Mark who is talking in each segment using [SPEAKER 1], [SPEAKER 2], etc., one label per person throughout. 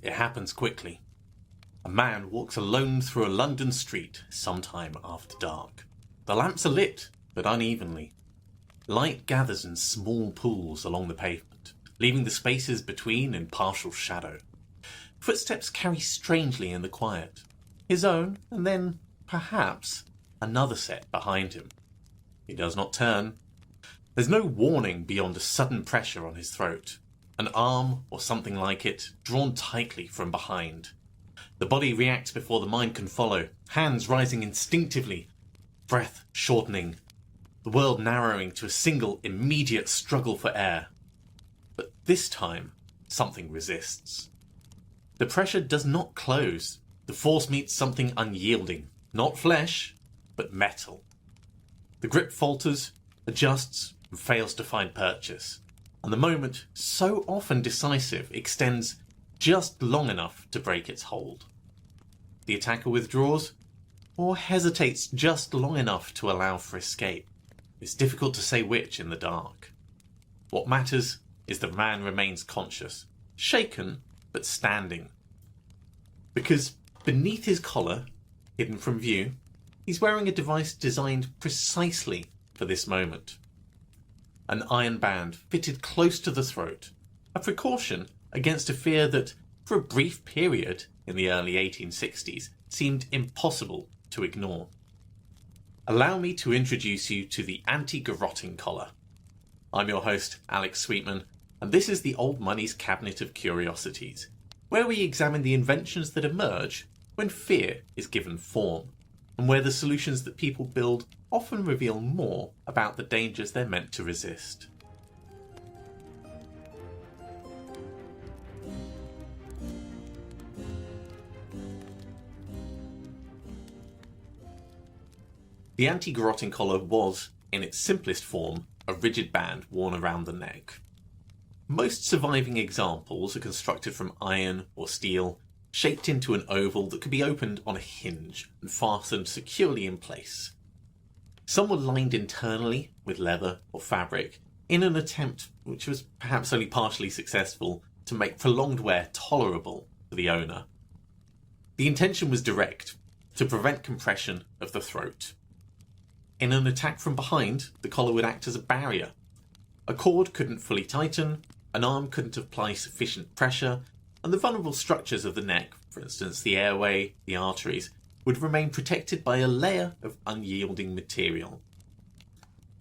[SPEAKER 1] It happens quickly. A man walks alone through a London street sometime after dark. The lamps are lit, but unevenly. Light gathers in small pools along the pavement, leaving the spaces between in partial shadow. Footsteps carry strangely in the quiet. His own, and then, perhaps, another set behind him. He does not turn. There's no warning beyond a sudden pressure on his throat. An arm, or something like it, drawn tightly from behind. The body reacts before the mind can follow, hands rising instinctively, breath shortening, the world narrowing to a single immediate struggle for air. But this time, something resists. The pressure does not close. The force meets something unyielding, not flesh, but metal. The grip falters, adjusts, and fails to find purchase. And the moment, so often decisive, extends just long enough to break its hold. The attacker withdraws, or hesitates just long enough to allow for escape. It's difficult to say which in the dark. What matters is the man remains conscious, shaken but standing. Because beneath his collar, hidden from view, he's wearing a device designed precisely for this moment. An iron band fitted close to the throat, a precaution against a fear that, for a brief period in the early 1860s, seemed impossible to ignore. Allow me to introduce you to the Anti-Garrotting collar. I'm your host, Alex Sweetman, and this is the Old Money's Cabinet of Curiosities, where we examine the inventions that emerge when fear is given form, and where the solutions that people build often reveal more about the dangers they're meant to resist. The anti-garrotting collar was, in its simplest form, a rigid band worn around the neck. Most surviving examples are constructed from iron or steel, shaped into an oval that could be opened on a hinge and fastened securely in place. Some were lined internally with leather or fabric in an attempt, which was perhaps only partially successful, to make prolonged wear tolerable for the owner. The intention was direct, to prevent compression of the throat. In an attack from behind, the collar would act as a barrier. A cord couldn't fully tighten, an arm couldn't apply sufficient pressure, and the vulnerable structures of the neck, for instance the airway, the arteries, would remain protected by a layer of unyielding material.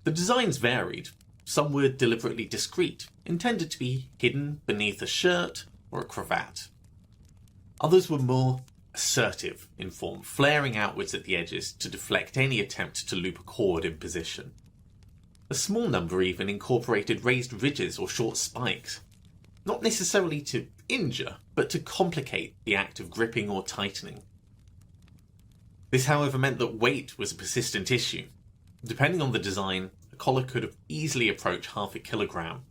[SPEAKER 1] The designs varied. Some were deliberately discreet, intended to be hidden beneath a shirt or a cravat. Others were more assertive in form, flaring outwards at the edges to deflect any attempt to loop a cord in position. A small number even incorporated raised ridges or short spikes, not necessarily to injure, but to complicate the act of gripping or tightening. This, however, meant that weight was a persistent issue. Depending on the design, a collar could have easily approached 0.5 kilogram.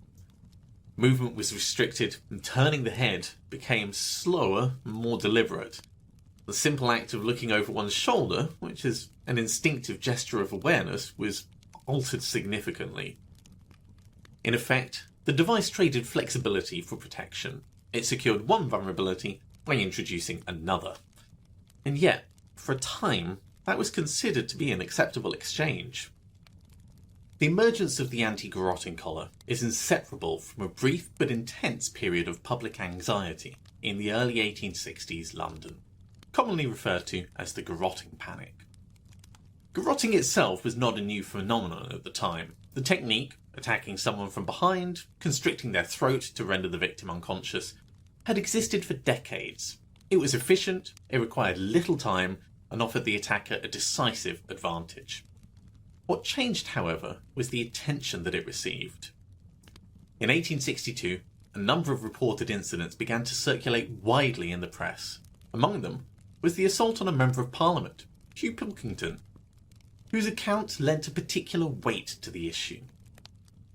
[SPEAKER 1] Movement was restricted, and turning the head became slower and more deliberate. The simple act of looking over one's shoulder, which is an instinctive gesture of awareness, was altered significantly. In effect, the device traded flexibility for protection. It secured one vulnerability by introducing another. And yet, for a time, that was considered to be an acceptable exchange. The emergence of the anti-garrotting collar is inseparable from a brief but intense period of public anxiety in the early 1860s London, commonly referred to as the garrotting panic. Garrotting itself was not a new phenomenon at the time. The technique, attacking someone from behind, constricting their throat to render the victim unconscious, had existed for decades. It was efficient, it required little time, and offered the attacker a decisive advantage. What changed, however, was the attention that it received. In 1862, a number of reported incidents began to circulate widely in the press. Among them was the assault on a Member of Parliament, Hugh Pilkington, whose account lent a particular weight to the issue.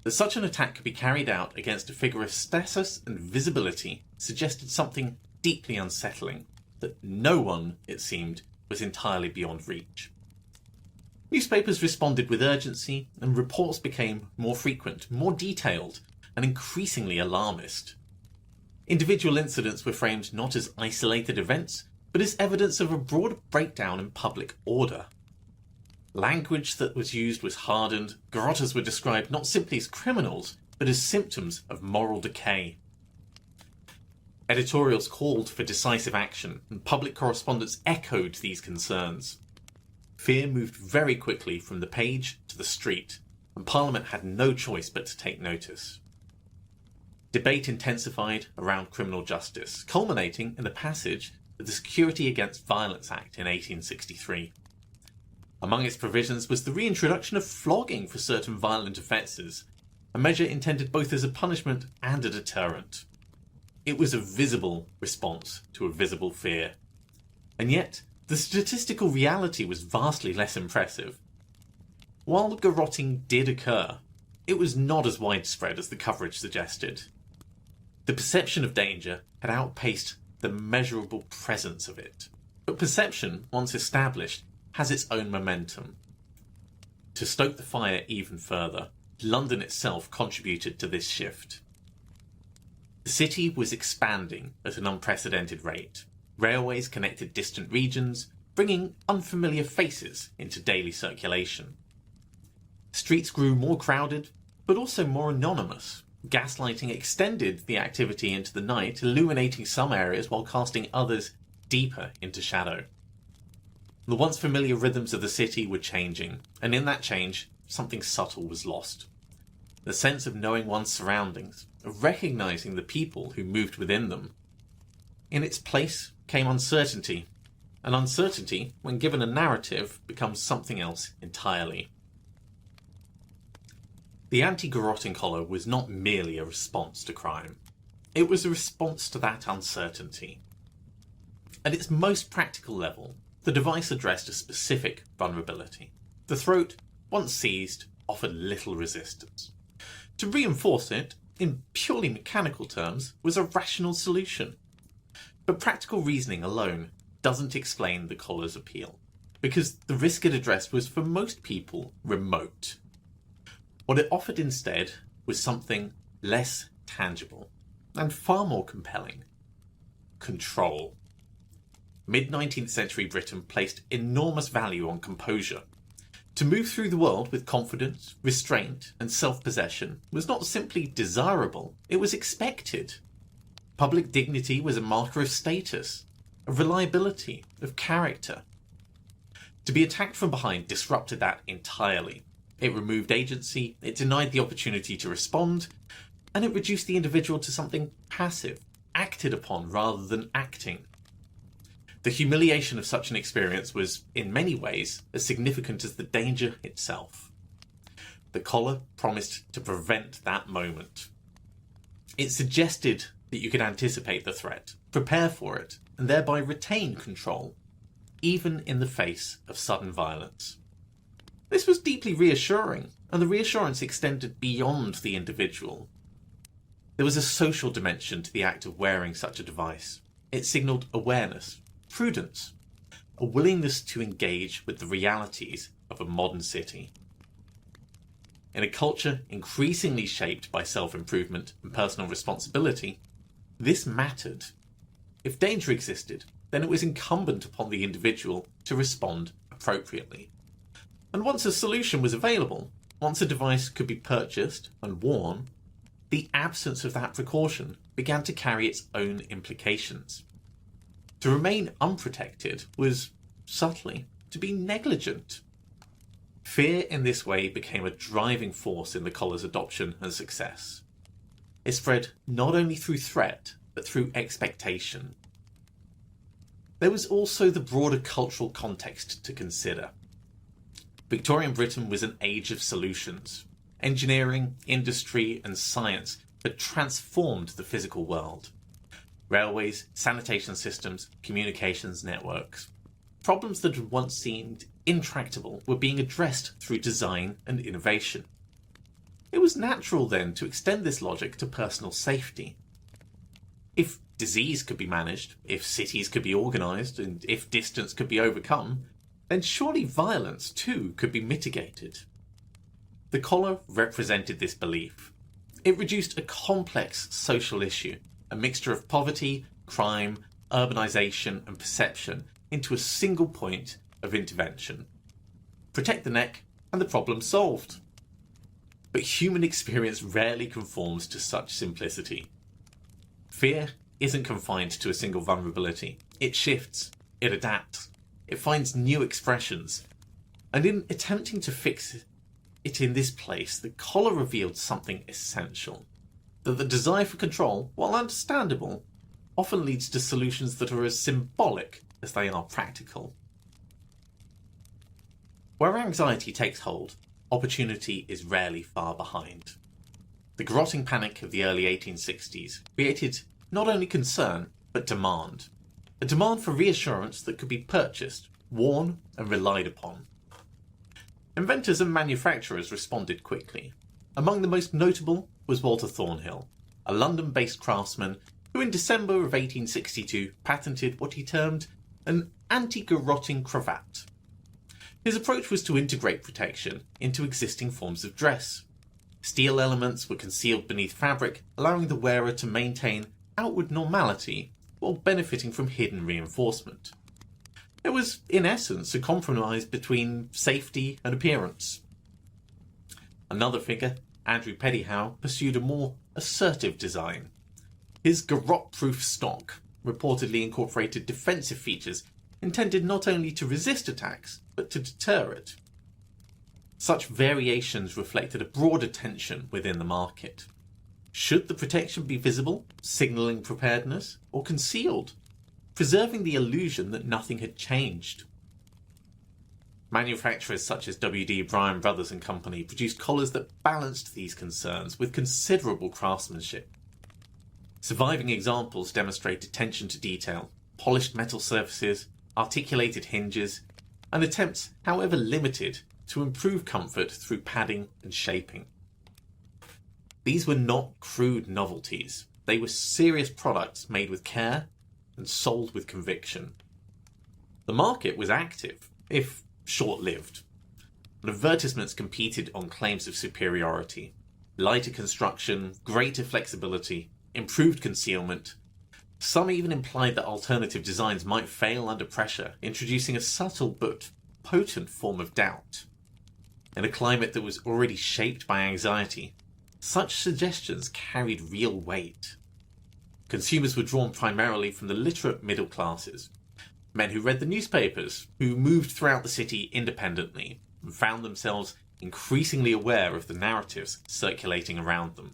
[SPEAKER 1] That such an attack could be carried out against a figure of status and visibility suggested something deeply unsettling, that no one, it seemed, was entirely beyond reach. Newspapers responded with urgency, and reports became more frequent, more detailed, and increasingly alarmist. Individual incidents were framed not as isolated events, but as evidence of a broader breakdown in public order. Language that was used was hardened, garrotters were described not simply as criminals, but as symptoms of moral decay. Editorials called for decisive action, and public correspondence echoed these concerns. Fear moved very quickly from the page to the street, and Parliament had no choice but to take notice. Debate intensified around criminal justice, culminating in the passage of the Security Against Violence Act in 1863. Among its provisions was the reintroduction of flogging for certain violent offences, a measure intended both as a punishment and a deterrent. It was a visible response to a visible fear. And yet, the statistical reality was vastly less impressive. While garrotting did occur, it was not as widespread as the coverage suggested. The perception of danger had outpaced the measurable presence of it. But perception, once established, has its own momentum. To stoke the fire even further, London itself contributed to this shift. The city was expanding at an unprecedented rate. Railways connected distant regions, bringing unfamiliar faces into daily circulation. Streets grew more crowded, but also more anonymous. Gaslighting extended the activity into the night, illuminating some areas while casting others deeper into shadow. The once familiar rhythms of the city were changing, and in that change, something subtle was lost. The sense of knowing one's surroundings, of recognizing the people who moved within them. In its place came uncertainty, and uncertainty, when given a narrative, becomes something else entirely. The anti-garrotting collar was not merely a response to crime. It was a response to that uncertainty. At its most practical level, the device addressed a specific vulnerability. The throat, once seized, offered little resistance. To reinforce it, in purely mechanical terms, was a rational solution. But practical reasoning alone doesn't explain the collar's appeal, because the risk it addressed was for most people remote. What it offered instead was something less tangible and far more compelling: control. Mid-19th century Britain placed enormous value on composure. To move through the world with confidence, restraint, and self-possession was not simply desirable, it was expected. Public dignity was a marker of status, of reliability, of character. To be attacked from behind disrupted that entirely. It removed agency, it denied the opportunity to respond, and it reduced the individual to something passive, acted upon rather than acting. The humiliation of such an experience was, in many ways, as significant as the danger itself. The collar promised to prevent that moment. It suggested that you could anticipate the threat, prepare for it, and thereby retain control, even in the face of sudden violence. This was deeply reassuring, and the reassurance extended beyond the individual. There was a social dimension to the act of wearing such a device. It signalled awareness, prudence, a willingness to engage with the realities of a modern city. In a culture increasingly shaped by self-improvement and personal responsibility, this mattered. If danger existed, then it was incumbent upon the individual to respond appropriately. And once a solution was available, once a device could be purchased and worn, the absence of that precaution began to carry its own implications. To remain unprotected was, subtly, to be negligent. Fear in this way became a driving force in the collar's adoption and success. It spread not only through threat, but through expectation. There was also the broader cultural context to consider. Victorian Britain was an age of solutions. Engineering, industry, and science had transformed the physical world. Railways, sanitation systems, communications networks. Problems that had once seemed intractable were being addressed through design and innovation. It was natural then to extend this logic to personal safety. If disease could be managed, if cities could be organised, and if distance could be overcome, then surely violence too could be mitigated. The collar represented this belief. It reduced a complex social issue, a mixture of poverty, crime, urbanisation and perception into a single point of intervention. Protect the neck and the problem's solved. But human experience rarely conforms to such simplicity. Fear isn't confined to a single vulnerability. It shifts, it adapts, it finds new expressions. And in attempting to fix it in this place, the collar revealed something essential. That the desire for control, while understandable, often leads to solutions that are as symbolic as they are practical. Where anxiety takes hold, opportunity is rarely far behind. The garrotting panic of the early 1860s created not only concern, but demand. A demand for reassurance that could be purchased, worn, and relied upon. Inventors and manufacturers responded quickly. Among the most notable was Walter Thornhill, a London-based craftsman who in December of 1862 patented what he termed an anti-garrotting cravat. His approach was to integrate protection into existing forms of dress. Steel elements were concealed beneath fabric, allowing the wearer to maintain outward normality while benefiting from hidden reinforcement. It was, in essence, a compromise between safety and appearance. Another figure, Andrew Pettyhow, pursued a more assertive design. His garrote-proof stock reportedly incorporated defensive features intended not only to resist attacks, but to deter it. Such variations reflected a broader tension within the market. Should the protection be visible, signalling preparedness, or concealed, preserving the illusion that nothing had changed? Manufacturers such as W.D. Bryan Brothers and Company produced collars that balanced these concerns with considerable craftsmanship. Surviving examples demonstrate attention to detail, polished metal surfaces, articulated hinges, and attempts, however limited, to improve comfort through padding and shaping. These were not crude novelties. They were serious products made with care and sold with conviction. The market was active, if short-lived, and advertisements competed on claims of superiority. Lighter construction, greater flexibility, improved concealment. Some even implied that alternative designs might fail under pressure, introducing a subtle but potent form of doubt. In a climate that was already shaped by anxiety, such suggestions carried real weight. Consumers were drawn primarily from the literate middle classes, men who read the newspapers, who moved throughout the city independently, and found themselves increasingly aware of the narratives circulating around them.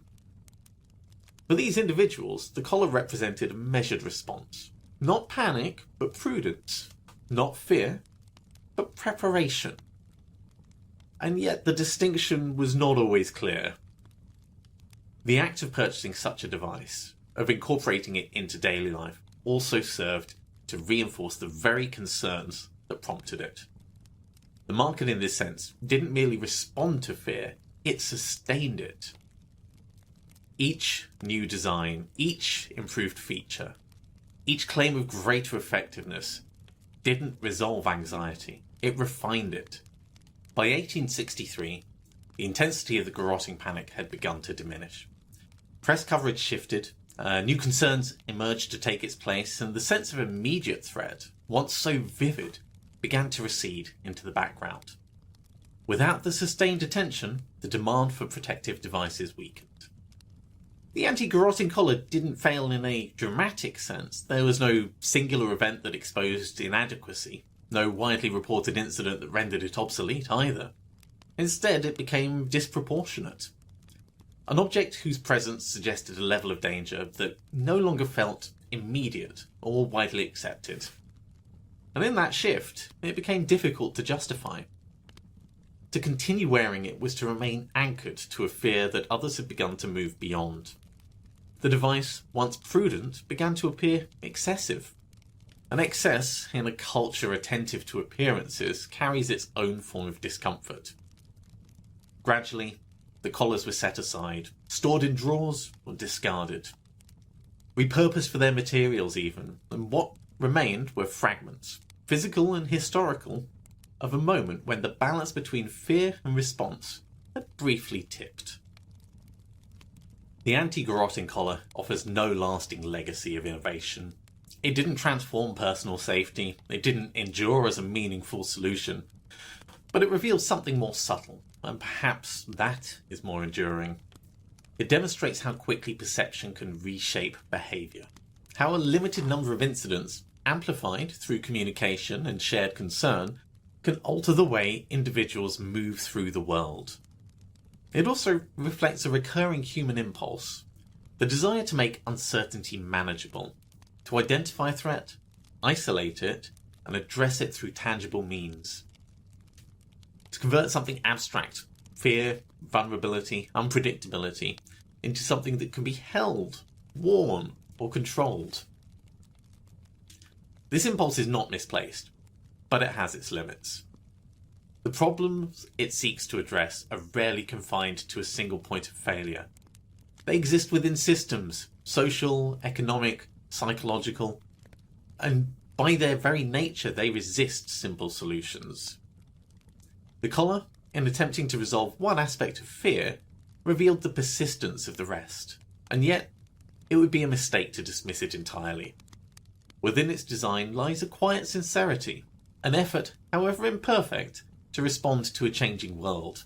[SPEAKER 1] For these individuals, the collar represented a measured response. Not panic, but prudence. Not fear, but preparation. And yet the distinction was not always clear. The act of purchasing such a device, of incorporating it into daily life, also served to reinforce the very concerns that prompted it. The market in this sense didn't merely respond to fear, it sustained it. Each new design, each improved feature, each claim of greater effectiveness didn't resolve anxiety, it refined it. By 1863, the intensity of the garrotting panic had begun to diminish. Press coverage shifted, new concerns emerged to take its place, and the sense of immediate threat, once so vivid, began to recede into the background. Without the sustained attention, the demand for protective devices weakened. The anti-garrotting collar didn't fail in a dramatic sense. There was no singular event that exposed inadequacy, no widely reported incident that rendered it obsolete either. Instead, it became disproportionate. An object whose presence suggested a level of danger that no longer felt immediate or widely accepted. And in that shift, it became difficult to justify. To continue wearing it was to remain anchored to a fear that others had begun to move beyond. The device, once prudent, began to appear excessive. An excess, in a culture attentive to appearances, carries its own form of discomfort. Gradually, the collars were set aside, stored in drawers, or discarded. Repurposed for their materials even, and what remained were fragments, physical and historical, of a moment when the balance between fear and response had briefly tipped. The anti-garrotting collar offers no lasting legacy of innovation. It didn't transform personal safety, it didn't endure as a meaningful solution, but it reveals something more subtle, and perhaps that is more enduring. It demonstrates how quickly perception can reshape behaviour, how a limited number of incidents, amplified through communication and shared concern, can alter the way individuals move through the world. It also reflects a recurring human impulse, the desire to make uncertainty manageable, to identify a threat, isolate it, and address it through tangible means. To convert something abstract, fear, vulnerability, unpredictability, into something that can be held, worn, or controlled. This impulse is not misplaced, but it has its limits. The problems it seeks to address are rarely confined to a single point of failure. They exist within systems, social, economic, psychological, and by their very nature they resist simple solutions. The collar, in attempting to resolve one aspect of fear, revealed the persistence of the rest, and yet it would be a mistake to dismiss it entirely. Within its design lies a quiet sincerity, an effort, however imperfect, to respond to a changing world,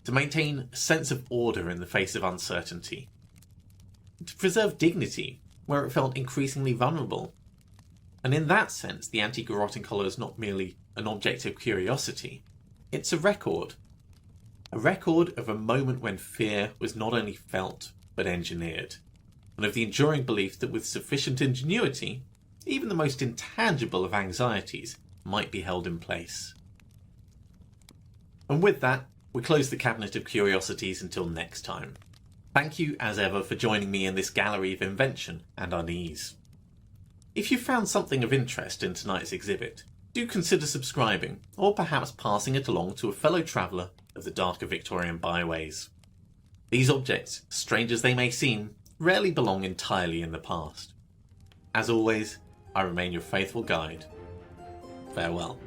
[SPEAKER 1] to maintain a sense of order in the face of uncertainty, to preserve dignity where it felt increasingly vulnerable. And in that sense, the anti-garrotting collar is not merely an object of curiosity, it's a record of a moment when fear was not only felt but engineered, and of the enduring belief that with sufficient ingenuity, even the most intangible of anxieties might be held in place. And with that, we close the cabinet of curiosities until next time. Thank you, as ever, for joining me in this gallery of invention and unease. If you found something of interest in tonight's exhibit, do consider subscribing, or perhaps passing it along to a fellow traveller of the darker Victorian byways. These objects, strange as they may seem, rarely belong entirely in the past. As always, I remain your faithful guide. Farewell.